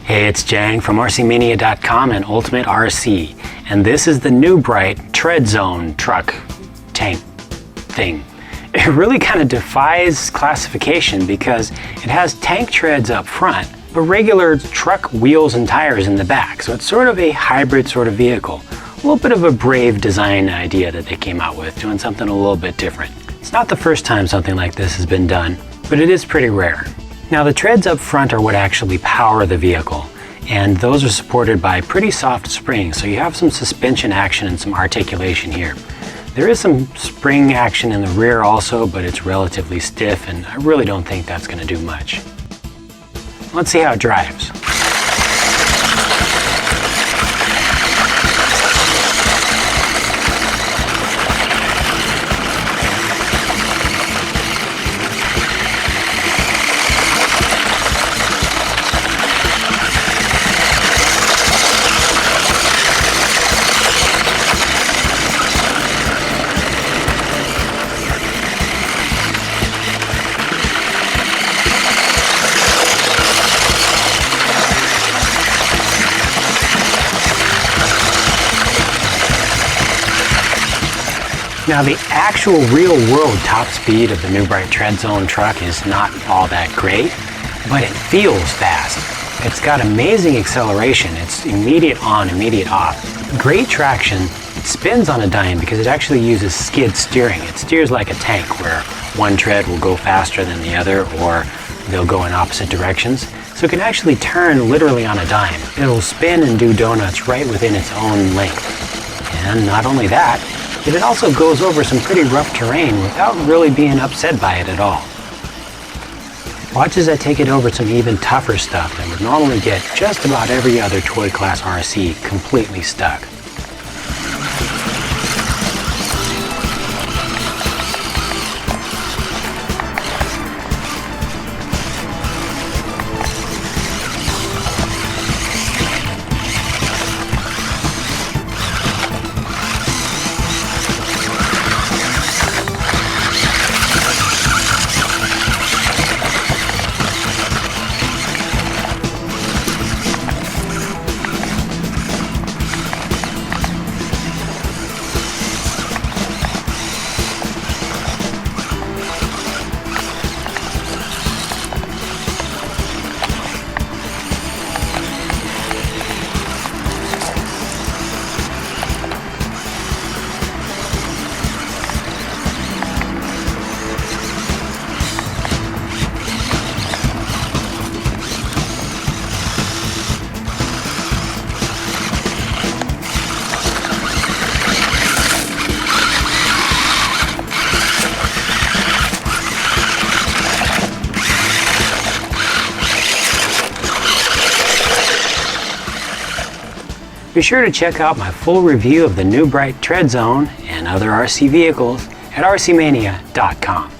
Hey, it's Jang from RCmania.com and Ultimate RC, and this is the new Bright Tread Zone truck tank thing. It really kind of defies classification because it has tank treads up front, but regular truck wheels and tires in the back, so it's sort of a hybrid sort of vehicle. A little bit of a brave design idea that they came out with, doing something a little bit different. It's not the first time something like this has been done, but it is pretty rare. Now the treads up front are what actually power the vehicle, and those are supported by pretty soft springs, so you have some suspension action and some articulation here. There is some spring action in the rear also, but it's relatively stiff, and I really don't think that's going to do much. Let's see how it drives. Now the actual real-world top speed of the new Bright Tread Zone truck is not all that great, but it feels fast. It's got amazing acceleration. It's immediate on, immediate off. Great traction. It spins on a dime because it actually uses skid steering. It steers like a tank where one tread will go faster than the other or they'll go in opposite directions. So it can actually turn literally on a dime. It'll spin and do donuts right within its own length. And not only that, but it also goes over some pretty rough terrain without really being upset by it at all. Watch as I take it over some even tougher stuff that would normally get just about every other toy class RC completely stuck. Be sure to check out my full review of the new Bright Tread Zone and other RC vehicles at RCmania.com.